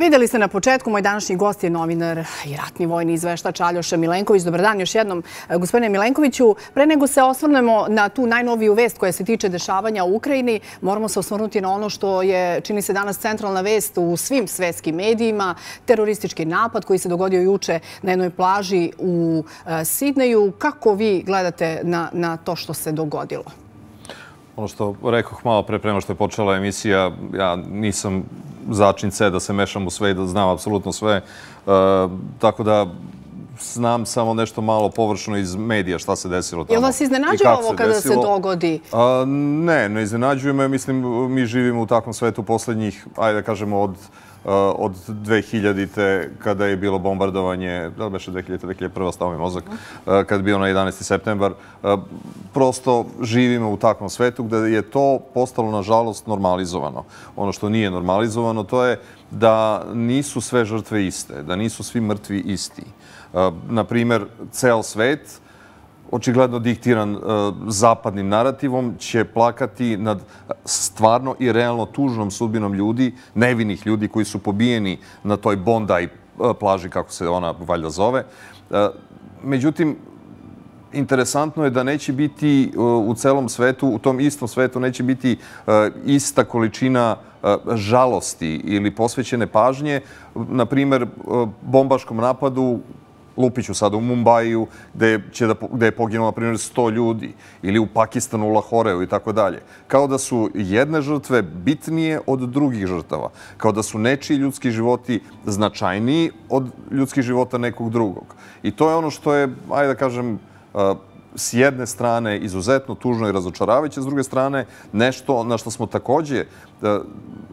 Videli ste na početku, moj današnji gost je novinar i ratni vojni izveštač Aljoša Milenković. Dobar dan još jednom, gospodine Milenkoviću. Pre nego se osvrnemo na tu najnoviju vest koja se tiče dešavanja u Ukrajini, moramo se osvrnuti na ono što je, čini se danas, centralna vest u svim svetskim medijima, teroristički napad koji se dogodio juče na jednoj plaži u Sidneju. Kako vi gledate na to što se dogodilo? Ono što rekoh malo pre nego što je počela emisija, ja nisam začin C da se mešam u sve i da znam apsolutno sve. Tako da znam samo nešto malo površno iz medija šta se desilo tamo. Jel vas iznenađuje ovo kada se dogodi? Ne iznenađuje me. Mislim, mi živimo u takvom svetu poslednjih, ajde da kažemo, od 2000-te, kada je bilo bombardovanje, da li beše 2000-2001, stao mi mozak, kada je bio na 11. septembar. Prosto živimo u takvom svetu gde je to postalo, nažalost, normalizovano. Ono što nije normalizovano, to je da nisu sve žrtve iste, da nisu svi mrtvi isti. Naprimer, ceo svet, očigledno diktiran zapadnim narativom, će plakati nad stvarno i realno tužnom sudbinom ljudi, nevinih ljudi koji su pobijeni na toj Bondi plaži, kako se ona valjda zove. Međutim, interesantno je da neće biti u celom svetu, u tom istom svetu neće biti ista količina žalosti ili posvećene pažnje, na primjer, bombaškom napadu, lupiću sada u Mumbaiju, gde je poginulo, na primjer, 100 ljudi, ili u Pakistanu, u Lahoreu i tako dalje. Kao da su jedne žrtve bitnije od drugih žrtava. Kao da su nečiji ljudski životi značajniji od ljudskih života nekog drugog. I to je ono što je, ajde da kažem, s jedne strane izuzetno tužno i razočaravajuće, s druge strane nešto na što smo takođe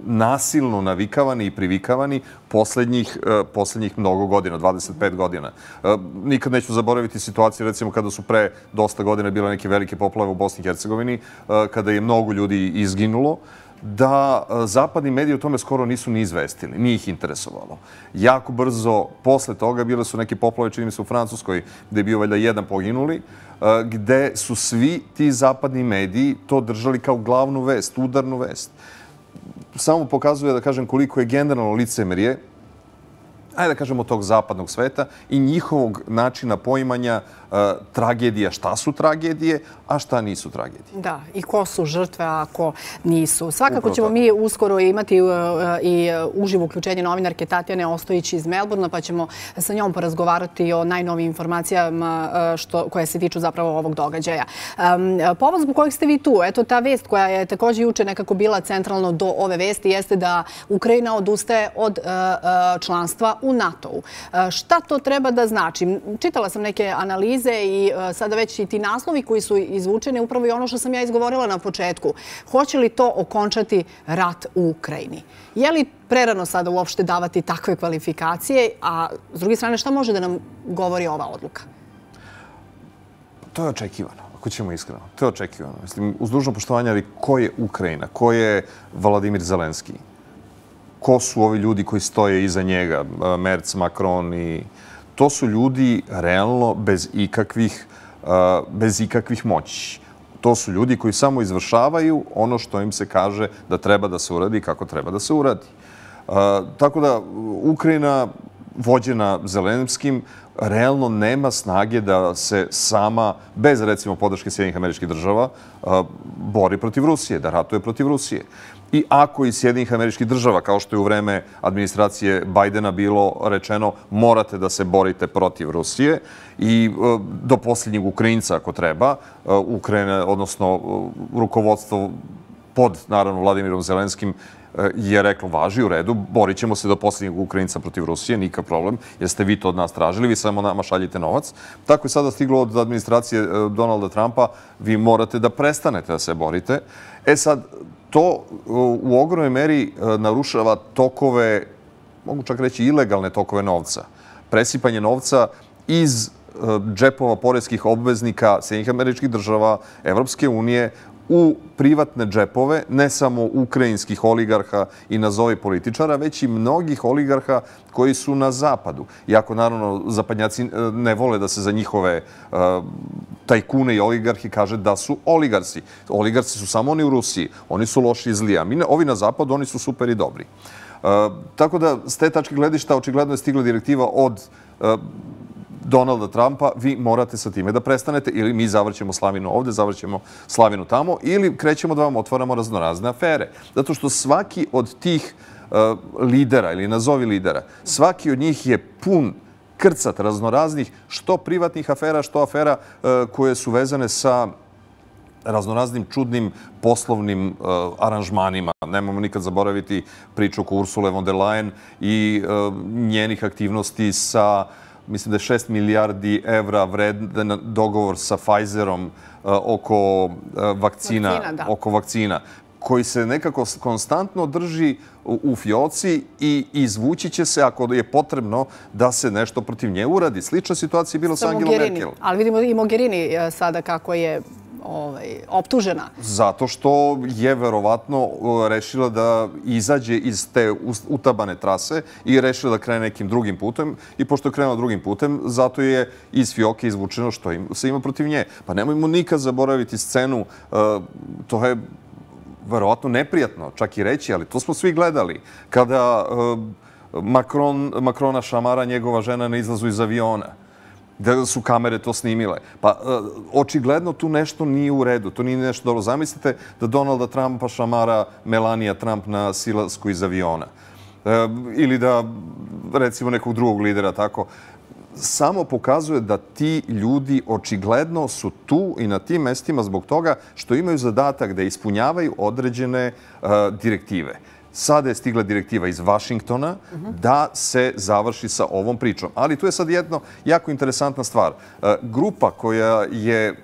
nasilno navikavani i privikavani poslednjih mnogo godina, 25 godina. Nikad neću zaboraviti situaciju, recimo, kada su pre dosta godina bile neke velike poplave u Bosni i Hercegovini, kada je mnogo ljudi izginulo, da zapadni mediji o tome skoro nisu ni izvestili, nije ih interesovalo. Jako brzo posle toga bile su neke poplave, čini mi se u Francuskoj, gde je bio valjda jedan poginuli, gde su svi ti zapadni mediji to držali kao glavnu vest, udarnu vest. Samo pokazuje, da kažem, koliko je generalno licemerje, ajde da kažemo, tog zapadnog sveta i njihovog načina poimanja tragedija, šta su tragedije, a šta nisu tragedije. Da, i ko su žrtve, a ko nisu. Svakako ćemo mi uskoro imati i uživo uključenje novinarke Tatjane Ostojić iz Melbourna, pa ćemo sa njom porazgovarati o najnovijim informacijama koje se tiču zapravo ovog događaja. Povod zbog kojeg ste vi tu, eto ta vest koja je također juče nekako bila centralno do ove vesti, jeste da Ukrajina odustaje od članstva u NATO-u. Šta to treba da znači? Čitala sam neke analize i sada već i ti naslovi koji su izvučeni, upravo i ono što sam ja izgovorila na početku. Hoće li to okončati rat u Ukrajini? Je li prerano sada uopšte davati takve kvalifikacije, a s druge strane šta može da nam govori ova odluka? To je očekivano, ako ćemo iskreno. To je očekivano. Mislim, uz dužno poštovanje, ali ko je Ukrajina? Ko je Vladimir Zelenski? Ko su ovi ljudi koji stoje iza njega? Merz, Macron i... To su ljudi realno bez ikakvih moći. To su ljudi koji samo izvršavaju ono što im se kaže da treba da se uradi i kako treba da se uradi. Tako da Ukrajina, vođena Zelenskim, realno nema snage da se sama, bez recimo podrške Sjedinjenih Američkih Država, bori protiv Rusije, da ratuje protiv Rusije. I ako iz Sjedinjenih Američkih Država, kao što je u vreme administracije Bajdena bilo rečeno, morate da se borite protiv Rusije i do posljednjeg Ukrajinca, ako treba, Ukrajina, odnosno rukovodstvo pod, naravno, Vladimirom Zelenskim, je reklo, važi, u redu, borit ćemo se do posljednjeg Ukrajinca protiv Rusije, nikakav problem, jer ste vi to od nas tražili, vi samo nama šaljite novac. Tako je sada stiglo od administracije Donalda Trumpa, vi morate da prestanete da se borite. Sad, to u ogromnoj meri narušava tokove, mogu čak reći ilegalne tokove novca. Presipanje novca iz džepova poreskih obveznika Sjedinjenih Američkih Država, Evropske unije, u privatne džepove, ne samo ukrajinskih oligarha i nazovi političara, već i mnogih oligarha koji su na zapadu. Iako, naravno, zapadnjaci ne vole da se za njihove tajkune i oligarhi kaže da su oligarsi. Oligarsi su samo oni u Rusiji. Oni su loši i zli. A ovi na zapadu, oni su super i dobri. Tako da, s te tačke gledišta, očigledno je stigla direktiva od Donalda Trumpa, vi morate sa time da prestanete ili mi zavrćemo slavinu ovde, zavrćemo slavinu tamo ili krećemo da vam otvaramo raznorazne afere. Zato što svaki od tih lidera ili nazovi lidera, svaki od njih je pun krcat raznoraznih, što privatnih afera, što afera koje su vezane sa raznoraznim čudnim poslovnim aranžmanima. Nemojmo nikad zaboraviti priču oko Ursule von der Leyen i njenih aktivnosti sa, mislim da je 6 milijardi evra vredan dogovor sa Pfizerom oko vakcina, koji se nekako konstantno drži u fioci i izvući će se ako je potrebno da se nešto protiv nje uradi. Slična situacija je bila sa Angelom Merkel. Ali vidimo i Mogherini sada kako je optužena. Zato što je verovatno rešila da izađe iz te utabane trase i rešila da krene nekim drugim putem. I pošto je krenula drugim putem, zato je iz fioke izvučeno što se ima protiv nje. Pa nemojmo nikad zaboraviti scenu, to je verovatno neprijatno, čak i reći, ali to smo svi gledali. Kada Makrona šamara njegova žena na izlazu iz aviona, da su kamere to snimile. Pa, očigledno tu nešto nije u redu, to nije nešto dobro. Zamislite da Donalda Trumpa šamara Melania Trump na silasku iz aviona. Ili da, recimo, nekog drugog lidera, tako. Samo pokazuje da ti ljudi očigledno su tu i na tim mestima zbog toga što imaju zadatak da ispunjavaju određene direktive. Sada je stigla direktiva iz Vašingtona da se završi sa ovom pričom. Ali tu je sad jedna jako interesantna stvar. Grupa koja je,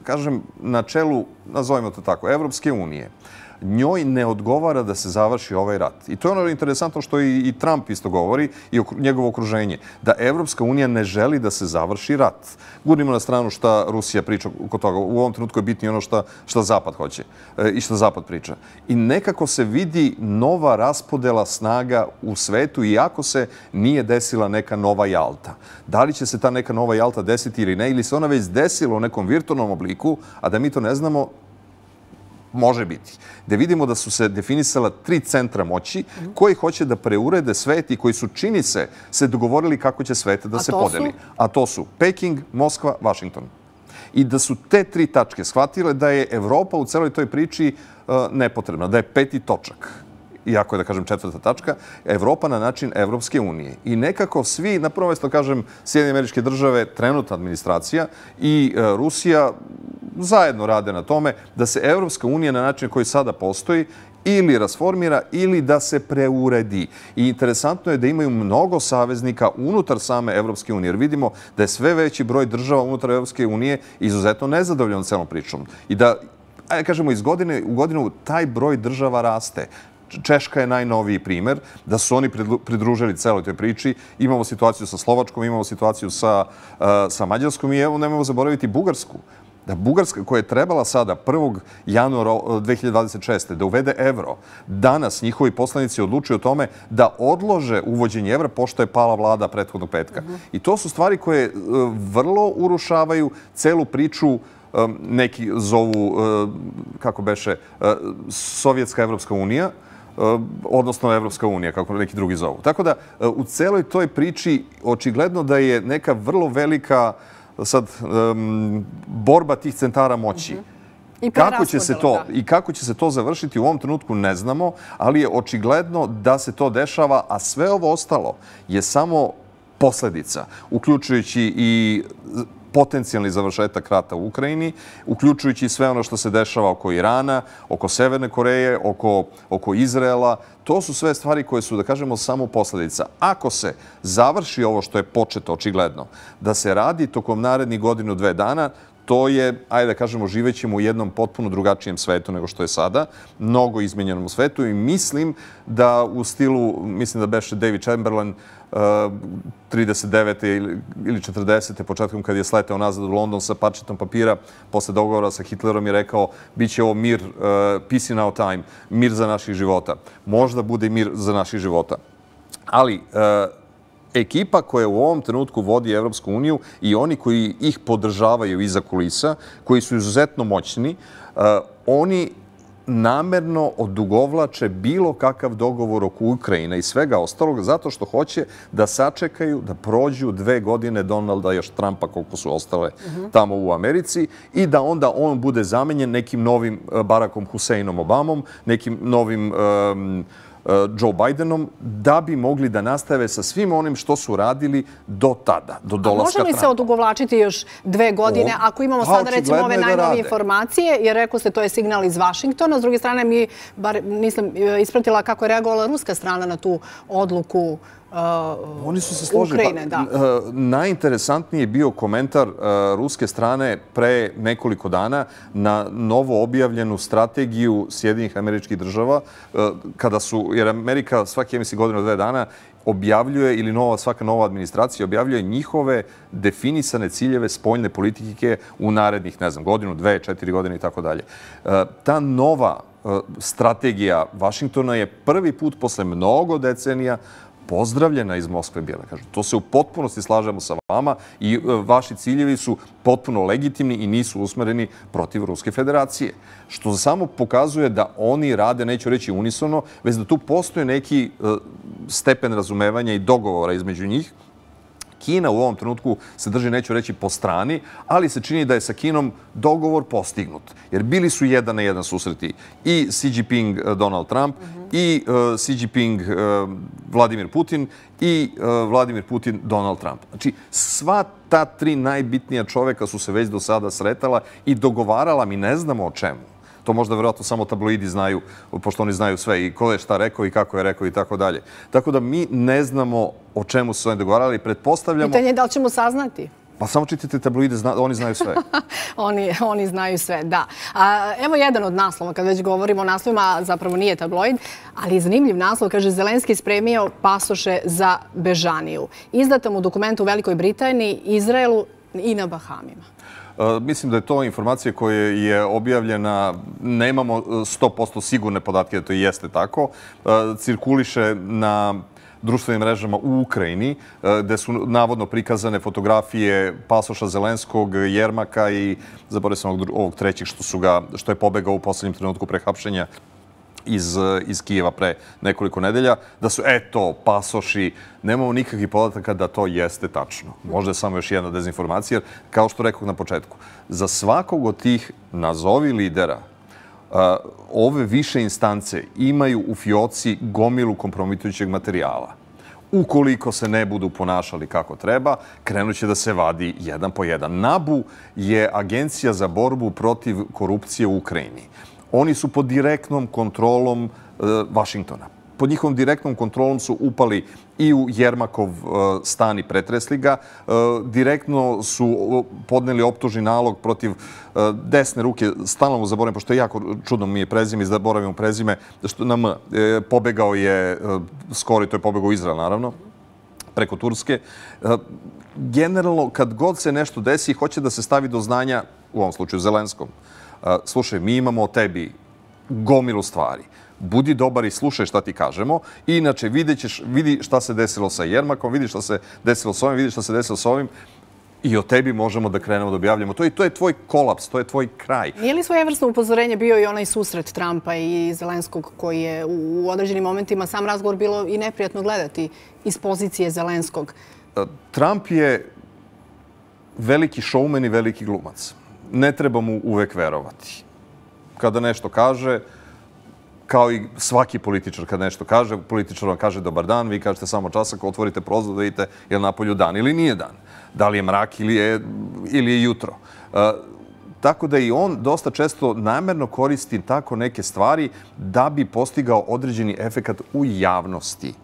kažem, na čelu, nazovimo to tako, Evropske unije, njoj ne odgovara da se završi ovaj rat. I to je ono interesantno što i Trump isto govori i njegovo okruženje. Da Evropska unija ne želi da se završi rat. Gurnimo na stranu šta Rusija priča oko toga. U ovom trenutku je bitno ono šta Zapad hoće i šta Zapad priča. I nekako se vidi nova raspodela snaga u svetu iako se nije desila neka nova Jalta. Da li će se ta neka nova Jalta desiti ili ne, ili se ona već desila u nekom virtualnom obliku, a da mi to ne znamo, može biti. Da vidimo da su se definisala 3 centra moći koji hoće da preurede svet i koji su, čini se dogovorili kako će svet da se podeli. A to su Peking, Moskva, Vašington. I da su te 3 tačke shvatile da je Evropa u celoj toj priči nepotrebna, da je 5. točak. Iako je, da kažem, 4. tačka, Evropa na način Evropske unije. I nekako svi, na prvo mjesto, kažem, Sjedinjene Američke Države, trenutna administracija i Rusija zajedno rade na tome da se Evropska unija na način koji sada postoji ili rasformira ili da se preuredi. I interesantno je da imaju mnogo saveznika unutar same Evropske unije, jer vidimo da je sve veći broj država unutar Evropske unije izuzetno nezadovoljan celom pričom. I da, ajde kažemo, iz godine u godinu taj broj država raste. Češka je najnoviji primer, da su oni pridružili celoj toj priči. Imamo situaciju sa Slovačkom, imamo situaciju sa Mađarskom i evo nemojmo zaboraviti Bugarsku. Da Bugarska, koja je trebala sada 1. januara 2026. da uvede evro, danas njihovi poslanici odlučuju o tome da odlože uvođenje evra pošto je pala vlada prethodnog petka. I to su stvari koje vrlo urušavaju celu priču. Neki zovu, kako beše, Sovjetska Evropska unija, odnosno Evropska unija, kako neki drugi zovu. Tako da u celoj toj priči očigledno da je neka vrlo velika sad borba tih centara moći. Kako će se to završiti u ovom trenutku ne znamo, ali je očigledno da se to dešava, a sve ovo ostalo je samo posledica, uključujući i potencijalni završetak rata u Ukrajini, uključujući sve ono što se dešava oko Irana, oko Severne Koreje, oko Izraela. To su sve stvari koje su, da kažemo, samo posledica. Ako se završi ovo što je početo, očigledno, da se radi tokom narednih 1-2 dana, to je, ajde da kažemo, živećemo u jednom potpuno drugačijem svetu nego što je sada, mnogo izmenjenom svetu i mislim da u stilu, mislim da beše David Chamberlain 39. ili 40. početkom kad je sleteo nazad u London sa parčetom papira posle dogovora sa Hitlerom i rekao biće ovo mir, peace in our time, mir za naših života. Možda bude mir za naših života. Ali ekipa koja u ovom trenutku vodi Evropsku uniju i oni koji ih podržavaju iza kulisa, koji su izuzetno moćni, oni namerno odugovlače bilo kakav dogovor oko Ukrajine i svega ostalog zato što hoće da sačekaju da prođu 2 godine Donalda još Trumpa koliko su ostale tamo u Americi i da onda on bude zamenjen nekim novim Barackom Huseinom Obamom, nekim novim Joe Bidenom, da bi mogli da nastave sa svim onim što su radili do tada, do dolaska Trumpa. Može li se odugovlačiti još 2 godine ako imamo sada recimo ove najnovije informacije, jer rekao ste to je signal iz Vašingtona, s druge strane mi, bar nisam ispratila kako je reagovala ruska strana na tu odluku Oni su se složili. Najinteresantniji je bio komentar ruske strane pre nekoliko dana na novo objavljenu strategiju Sjedinjenih Američkih Država, kada su, jer Amerika svaki, mislim, godinu 2 dana objavljuje, ili svaka nova administracija objavljuje njihove definisane ciljeve spoljne politike u narednih, ne znam, godinu, 2, 4 godine i tako dalje. Ta nova strategija Vašingtona je prvi put posle mnogo decenija pozdravljena iz Moskve bila. To se u potpunosti slažemo sa vama i vaši ciljevi su potpuno legitimni i nisu usmereni protiv Ruske federacije. Što samo pokazuje da oni rade, neću reći unisono, već da tu postoje neki stepen razumevanja i dogovora između njih. Kina u ovom trenutku se drži, neću reći, po strani, ali se čini da je sa Kinom dogovor postignut. Jer bili su 1 na 1 susreti i Xi Jinping Donald Trump i Xi Jinping Vladimir Putin i Vladimir Putin Donald Trump. Znači, sva ta 3 najbitnija čoveka su se već do sada sretala i dogovarala, mi ne znamo o čemu. To možda vjerojatno samo tabloidi znaju, pošto oni znaju sve i ko je šta rekao i kako je rekao i tako dalje. Tako da mi ne znamo o čemu su oni dogovarali, pretpostavljamo... Pitanje je da li ćemo saznati? Pa samo čitajte tabloide, oni znaju sve. Oni znaju sve, da. Evo jedan od naslova, kad već govorimo o naslovima, zapravo nije tabloid, ali zanimljiv naslov, kaže Zelenski spremio pasoše za Bežaniju. Izdata mu dokument u Velikoj Britaniji, Izraelu i na Bahamima. Mislim da je to informacija koja je objavljena, nemamo 100% sigurne podatke da to jeste tako, cirkuliše na društvenim mrežama u Ukrajini, gde su navodno prikazane fotografije pasoša Zelenskog, Jermaka i zaboravio sam ovog trećeg što je pobegao u poslednjem trenutku pre hapšenja iz Kijeva pre nekoliko nedelja, da su, eto, pasoši, nemamo nikakvih podataka da to jeste tačno. Možda je samo još jedna dezinformacija, jer, kao što rekao na početku, za svakog od tih nazovi lidera ove više instance imaju u fioci gomilu kompromitujućeg materijala. Ukoliko se ne budu ponašali kako treba, krenut će da se vadi jedan po jedan. NABU je agencija za borbu protiv korupcije u Ukrajini. Oni su pod direktnom kontrolom Vašingtona. Pod njihovom direktnom kontrolom su upali i u Jermakov stan i pretresli ga. Direktno su podneli optužni nalog protiv desne ruke, stalno mu zaboravim, pošto je jako čudno mi je prezime, zaboravim mu prezime, na M. Pobegao je, skoro to je pobegao u Izrael, naravno, preko Turske. Generalno, kad god se nešto desi, hoće da se stavi do znanja, u ovom slučaju Zelenskom, slušaj, mi imamo o tebi gomilu stvari. Budi dobar i slušaj šta ti kažemo. Inače, vidi šta se desilo sa Jermakom, vidi šta se desilo s ovim, vidi šta se desilo s ovim i o tebi možemo da krenemo da objavljamo. To je tvoj kolaps, to je tvoj kraj. Nije li svojevrsno upozorenje bio i onaj susret Trumpa i Zelenskog koji je u određenim momentima sam razgovor bilo i neprijatno gledati iz pozicije Zelenskog? Trump je veliki šoumen i veliki glumac. Ne treba mu uvek verovati. Kada nešto kaže, kao i svaki političar kad nešto kaže, političar vam kaže dobar dan, vi kažete samo časak, otvorite prozor da vidite je li napolju dan ili nije dan. Da li je mrak ili je jutro. Tako da i on dosta često namerno koristi tako neke stvari da bi postigao određeni efekat u javnosti.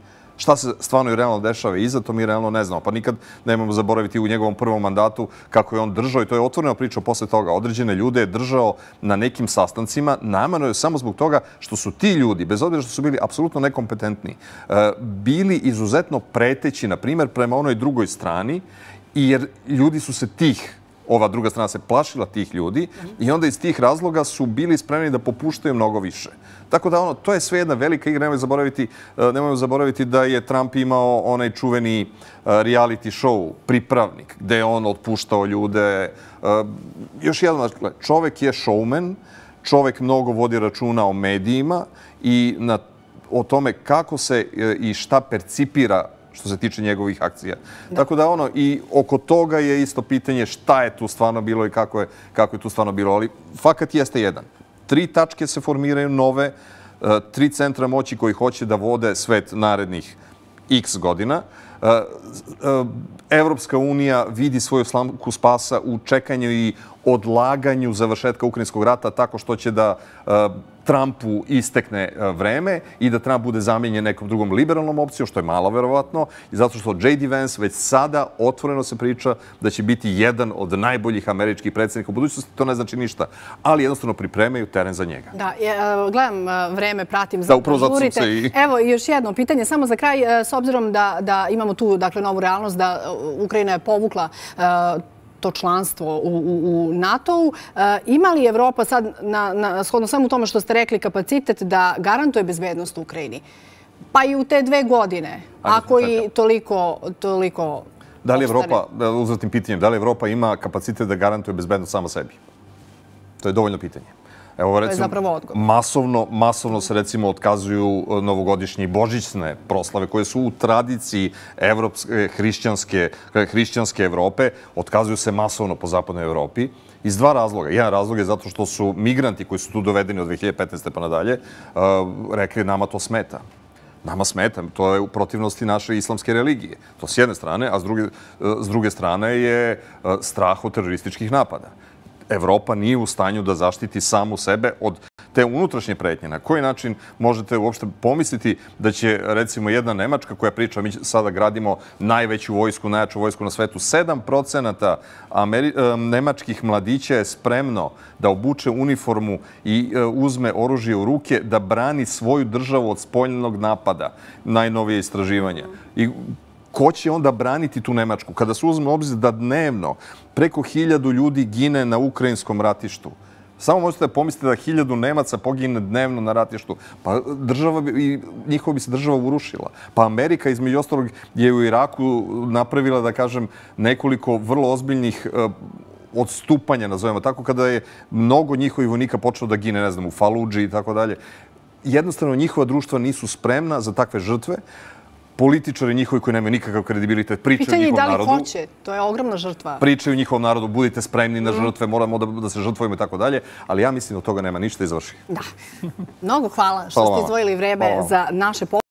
Šta se stvarno i realno dešava iza, to mi realno ne znamo. Pa nikad nemamo zaboraviti u njegovom prvom mandatu kako je on držao, i to je otvorena priča posle toga, određene ljude je držao na nekim sastancima, namerno je samo zbog toga što su ti ljudi, bez obzira što su bili apsolutno nekompetentni, bili izuzetno preteći, na primjer, prema onoj drugoj strani, jer ljudi su se ova druga strana se plašila tih ljudi i onda iz tih razloga su bili spremni da popuštaju mnogo više. Tako da to je sve jedna velika igra. Nemojmo zaboraviti da je Trump imao onaj čuveni reality show, Pripravnik, gde je on otpuštao ljude. Još jednom, čovek je showman, čovek mnogo vodi računa o medijima i o tome kako se i šta percipira što se tiče njegovih akcija. Tako da i oko toga je isto pitanje šta je tu stvarno bilo i kako je tu stvarno bilo. Ali fakat jeste jedan. 3 tačke se formiraju nove, 3 centra moći koji hoće da vode svet narednih x godina. Evropska unija vidi svoju slamku spasa u čekanju i odlaganju završetka Ukrajinskog rata tako što će da Trumpu istekne vreme i da Trump bude zamenjen nekom drugom liberalnom opcijom, što je malo verovatno, i zato što J.D. Vance već sada otvoreno se priča da će biti jedan od najboljih američkih predsjednika u budućnosti. To ne znači ništa, ali jednostavno pripremaju teren za njega. Da, gledam vreme, pratim, žurite. Evo, još jedno pitanje, samo za kraj, s obzirom da imamo tu novu realnost, da Ukrajina je povukla to članstvo u NATO-u. Ima li Evropa sad, shodno samo tome što ste rekli, kapacitet da garantuje bezbednost u Ukrajini? Pa i u te 2 godine, ako i toliko da li Evropa, uzvratim pitanjem, da li Evropa ima kapacitet da garantuje bezbednost sama sebi? To je dovoljno pitanje. Evo, recimo, masovno se, recimo, otkazuju novogodišnje i božićne proslave koje su u tradiciji hrišćanske Evrope. Otkazuju se masovno po zapadnoj Evropi iz 2 razloga. Jedan razlog je zato što su migranti koji su tu dovedeni od 2015. pa nadalje rekli nama to smeta. Nama smeta. To je u protivnosti naše islamske religije. To s jedne strane, a s druge strane je strah od terorističkih napada. Evropa nije u stanju da zaštiti samu sebe od te unutrašnje pretnje. Na koji način možete uopšte pomisliti da će, recimo, jedna Nemačka koja priča, mi sada gradimo najveću vojsku, najjaču vojsku na svetu, 7% nemačkih mladića je spremno da obuče uniformu i uzme oružje u ruke da brani svoju državu od spoljnog napada. Najnovije istraživanja. I ko će onda braniti tu Nemačku? Kada se uzme u obzir da dnevno preko 1000 ljudi gine na ukrajinskom ratištu. Samo možete da pomislite da 1000 Nemaca pogine dnevno na ratištu. Pa njihova bi se država urušila. Pa Amerika, između ostalog, je u Iraku napravila, da kažem, nekoliko vrlo ozbiljnih odstupanja, nazovemo tako, kada je mnogo njihovih vojnika počelo da gine, ne znam, u Faludži i tako dalje. Jednostavno, njihova društva nisu spremna za takve žrtve. Političari njihovi koji nemaju nikakav kredibilitet pričaju njihovom narodu. Pitanje je da li hoće. To je ogromna žrtva. Pričaju njihovom narodu, budite spremni na žrtve, moramo da se žrtvujemo i tako dalje. Ali ja mislim da od toga nema ništa i završi. Da. Mnogo hvala što ste izdvojili vreme za naše